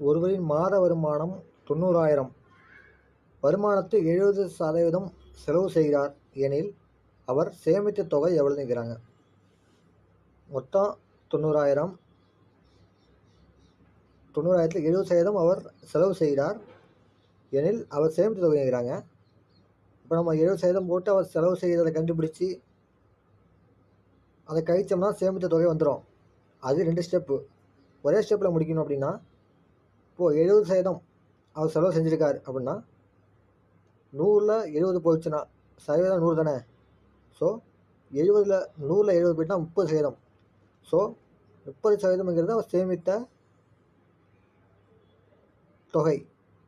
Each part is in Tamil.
ஒருவரின் மாத வருமானம் 90,000, வருமானத்தில் 70% செலவு செய்கிறார் எனில் அவர் சேமித்த தொகை எவ்வளவுன்னு கேட்குறாங்க. மொத்தம் 90,000, 90,000த்தில் 70% அவர் செலவு செய்கிறார் எனில் அவர் சேமித்த தொகை கேட்குறாங்க. இப்போ நம்ம 70% போட்டு அவர் செலவு செய்கிறதை கண்டுபிடிச்சி அதை கழிச்சோம்னா சேமித்த தொகை வந்துடும். அது 2 ஸ்டெப்பு. ஒரே ஸ்டெப்பில் முடிக்கணும் அப்படின்னா, இப்போது 70% அவர் செலவு செஞ்சுருக்கார் அப்படின்னா 100ல் 70 போயிடுச்சுன்னா சதவீதம் 100 தானே. ஸோ 100ல் 70 போயிட்டுனா 30%. ஸோ 30%ங்கிறது அவர் சேமித்த தொகை.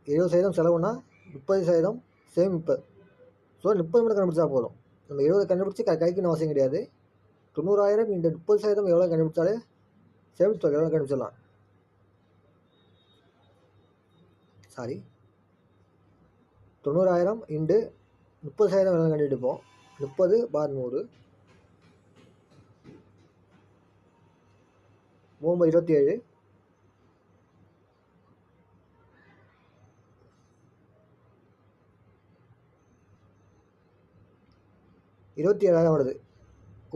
70% செலவுனா 30% சேமிப்பு. ஸோ 30 மட்டும் கண்டுபிடிச்சா போதும். நம்ம 70 கண்டுபிடிச்சி கைக்குன்னு அவசியம் கிடையாது. 90,000 இந்த 30% எவ்வளோ கண்டுபிடிச்சாலே சேமிப்பு தொகை எவ்வளோ கண்டுபிடிச்சிடலாம். 90,000 இன்டு 30% எவ்வளோ கண்டுபிடிப்போம். 30/100 27, 27,000 வருது.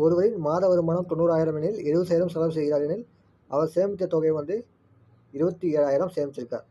ஒருவரின் மாத வருமானம் 90,000 எனில் 70% செலவு செய்கிறார் எனில் அவர் சேமித்த தொகை 27,000 சேமிச்சிருக்கார்.